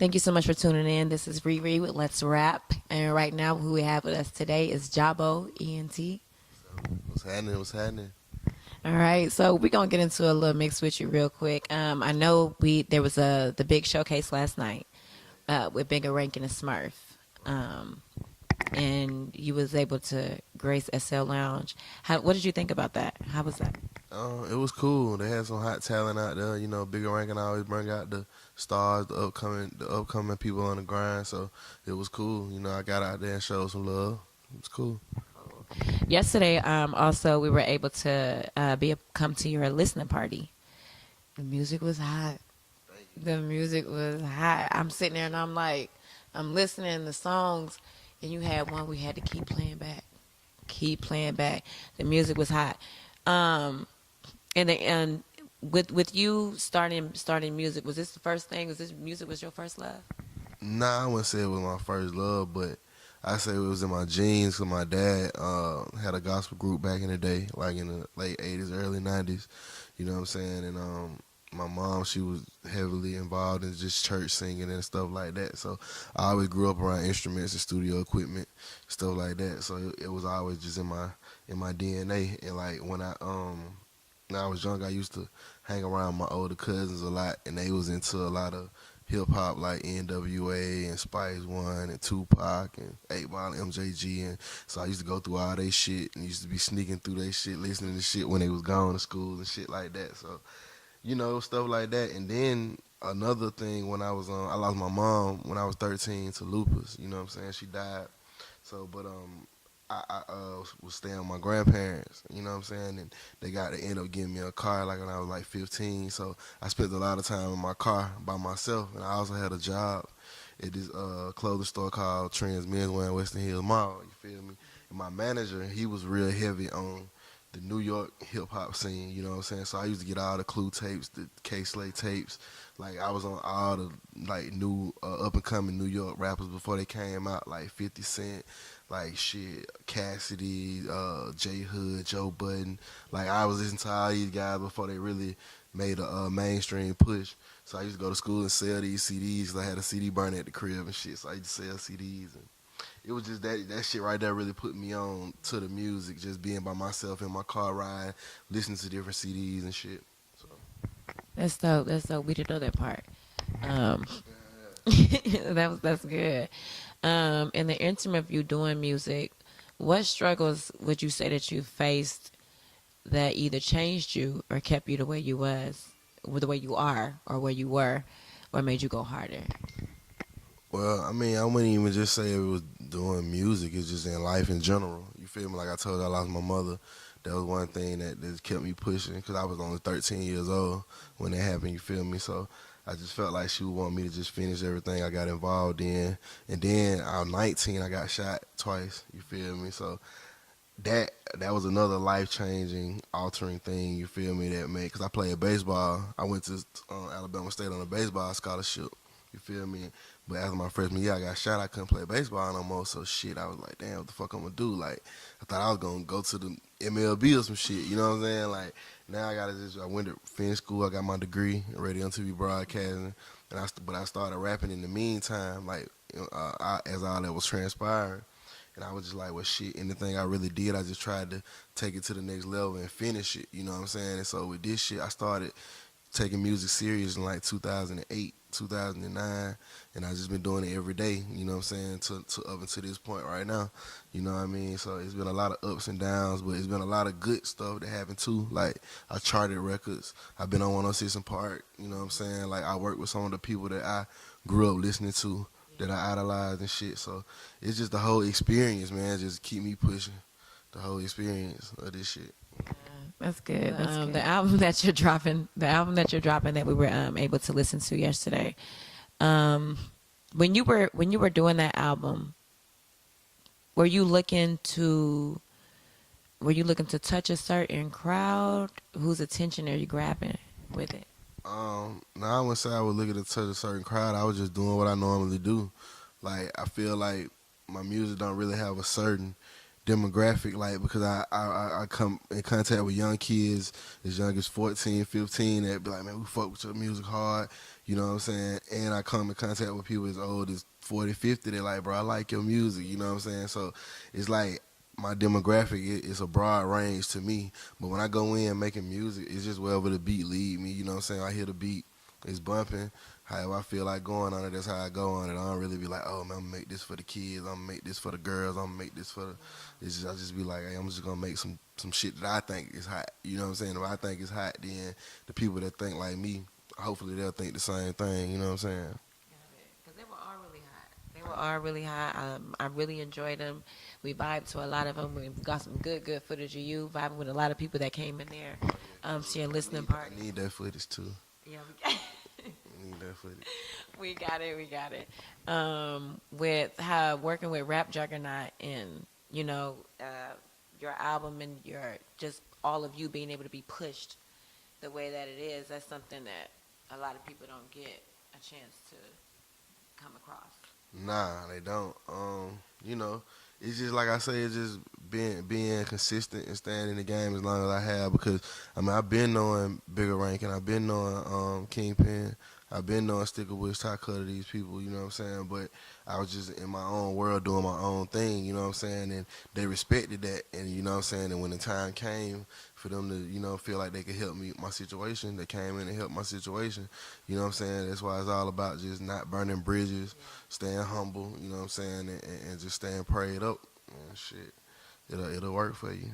Thank you so much for tuning in. This is Rere with Let's Rap. And right now, who we have with us today is Jabo Ent. What's happening? What's happening? All right, so we're gonna get into a little mix with you real quick. I know there was the big showcase last night with Bigger Rankin and Smurf, and you was able to grace SL Lounge. What did you think about that? How was that? It was cool. They had some hot talent out there. Bigger ranking always bring out the stars, the upcoming people on the grind. So it was cool. I got out there and showed some love. It was cool. Yesterday, also we were able to come to your listening party. The music was hot. The music was hot. I'm sitting there and I'm like, I'm listening to the songs, and you had one we had to keep playing back. The music was hot. And with you starting music, was this the first thing? Was this music was your first love? Nah, I wouldn't say it was my first love, but I say it was in my genes. Cause my dad had a gospel group back in the day, like in the late '80s, early '90s. You know what I'm saying? And my mom, she was heavily involved in just church singing and stuff like that. So I always grew up around instruments and studio equipment, stuff like that. So it was always just in my DNA. And like when I was young, I used to hang around my older cousins a lot, and they was into a lot of hip hop like NWA and Spice One and Tupac and 8 Ball and MJG, and so I used to go through all they shit and used to be sneaking through they shit, listening to shit when they was going to school and shit like that. So stuff like that. And then another thing, when I lost my mom when I was 13 to lupus. You know what I'm saying? She died. So, but I was staying with my grandparents. You know what I'm saying? And they ended up getting me a car like when I was like 15. So I spent a lot of time in my car by myself, and I also had a job at this clothing store called Trends Menswear in Western Hills Mall. You feel me? And my manager, he was real heavy on the New York hip hop scene, you know what I'm saying? So I used to get all the Clue tapes, the K Slay tapes. Like I was on all the like new up and coming New York rappers before they came out, like 50 Cent, like shit, Cassidy, J Hood, Joe Budden. Like I was listening to all these guys before they really made a mainstream push. So I used to go to school and sell these CDs 'cause I had a CD burner at the crib and shit. So I used to sell CDs, and it was just that shit right there really put me on to the music, just being by myself in my car ride, listening to different CDs and shit. So That's dope. That's dope. We didn't know that part. Um, that's good. In the interim of you doing music, what struggles would you say that you faced that either changed you or kept you the way you was, or the way you are, or where you were, or made you go harder? well, I mean, I wouldn't even just say it was doing music. It's just in life in general. You feel me? Like I told you, I lost my mother. That was one thing that just kept me pushing because I was only 13 years old when that happened. You feel me? So I just felt like she would want me to just finish everything I got involved in. And then I was 19, I got shot twice. You feel me? So that was another life changing, altering thing. You feel me? That made, because I played baseball. I went to Alabama State on a baseball scholarship. You feel me? But after my freshman year, I got shot. I couldn't play baseball no more. So shit, I was like, damn, what the fuck I'm gonna do? Like, I thought I was gonna go to the MLB or some shit. You know what I'm saying? Like, now I went to finish school. I got my degree in radio and TV broadcasting, but I started rapping in the meantime, like as all that was transpiring. And I was just like, well, shit, anything I really did, I just tried to take it to the next level and finish it. You know what I'm saying? And so with this shit, I started taking music serious in like 2008, 2009, and I just been doing it every day, you know what I'm saying, to up until this point right now, you know what I mean? So it's been a lot of ups and downs, but it's been a lot of good stuff that happened too. Like I charted records, I've been on 106 and Park, you know what I'm saying? Like I worked with some of the people that I grew up listening to, that I idolized and shit. So it's just the whole experience, man, just keep me pushing the whole experience of this shit. That's good. The album that you're dropping, that we were able to listen to yesterday. When you were doing that album, were you looking to touch a certain crowd? Whose attention are you grabbing with it? Now I wouldn't say I was looking to touch a certain crowd. I was just doing what I normally do. Like I feel like my music don't really have a certain demographic, like because I come in contact with young kids as young as 14, 15 that be like, man, we fuck with your music hard, you know what I'm saying? And I come in contact with people as old as 40, 50 that like, bro, I like your music, you know what I'm saying? So it's like my demographic is a broad range to me, but when I go in making music, it's just wherever the beat lead me, you know what I'm saying? I hear the beat, it's bumping. However I feel like going on it, that's how I go on it. I don't really be like, oh man, I'm gonna make this for the kids, I'm gonna make this for the girls, I'm gonna make this for the. It's just, I just be like, hey, I'm just gonna make some shit that I think is hot. You know what I'm saying? If I think it's hot, then the people that think like me, hopefully they'll think the same thing. You know what I'm saying? Because they were all really hot. They were all really hot. I really enjoyed them. We vibed to a lot of them. We got some good footage of you vibing with a lot of people that came in there. To your listening party. I need that footage too. Yeah, we got I need that footage. we got it. We got it. With how working with Rap Juggernaut and your album and your just all of you being able to be pushed the way that it is, that's something that a lot of people don't get a chance to come across. Nah, they don't. You know, it's just like I say, it's just being consistent and staying in the game as long as I have. Because I mean, I've been knowing Bigger Rank and I've been knowing Kingpin. I've been knowing Sticker Woods, Ty Cutter, these people. You know what I'm saying? But I was just in my own world doing my own thing. You know what I'm saying? And they respected that. And you know what I'm saying? And when the time came for them to feel like they could help me with my situation, they came in and helped my situation. You know what I'm saying? That's why it's all about just not burning bridges, staying humble. You know what I'm saying? And just staying prayed up. And shit, it'll work for you.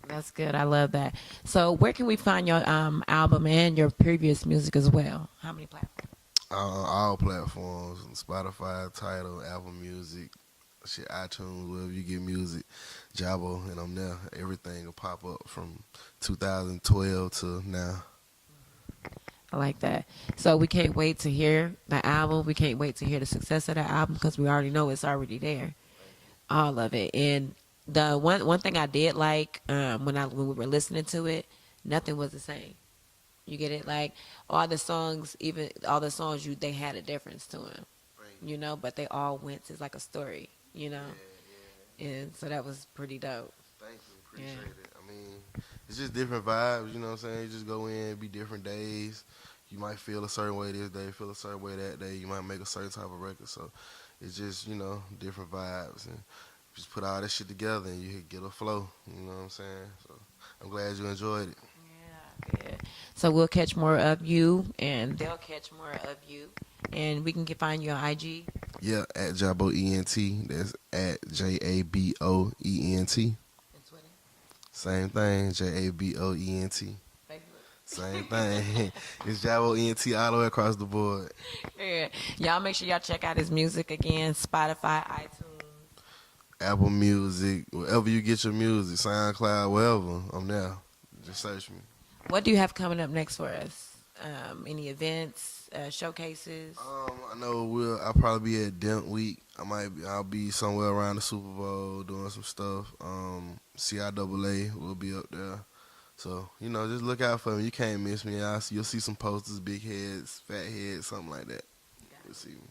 That's good. I love that. So, where can we find your album and your previous music as well? How many platforms? All platforms: Spotify, Tidal, Apple Music, shit, iTunes, wherever you get music. Jabo, and I'm there. Everything will pop up from 2012 to now. I like that. So we can't wait to hear the album. We can't wait to hear the success of the album because we already know it's already there. All of it. And the one thing I did like when we were listening to it, nothing was the same. You get it? Like all the songs, even all the songs, they had a difference to them. But they all went to like a story. And so that was pretty dope. Thank you, appreciate it. I mean, it's just different vibes. You know what I'm saying? You just go in, be different days. You might feel a certain way this day, feel a certain way that day. You might make a certain type of record. So it's just different vibes and. Just put all that shit together and you get a flow. You know what I'm saying? So I'm glad you enjoyed it. Yeah. So we'll catch more of you, and they'll catch more of you, and we can find you on IG. Yeah, at Jabo Ent. That's at Jabo Ent. And Twitter. Same thing, Jabo Ent. Facebook. Same thing. It's Jabo Ent all the way across the board. Yeah. Y'all make sure y'all check out his music again. Spotify, iTunes. Apple Music, wherever you get your music, SoundCloud, wherever, I'm there. Just search me. What do you have coming up next for us? Any events, showcases? I know I'll probably be at Dent Week. I'll be somewhere around the Super Bowl doing some stuff. CIAA will be up there. So, just look out for me. You can't miss me. You'll see some posters, big heads, fat heads, something like that. You'll see me.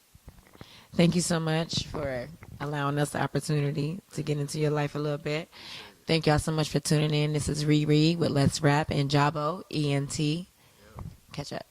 Thank you so much for allowing us the opportunity to get into your life a little bit. Thank y'all so much for tuning in. This is Rere with Let's Rap and Jabo Ent. Catch up.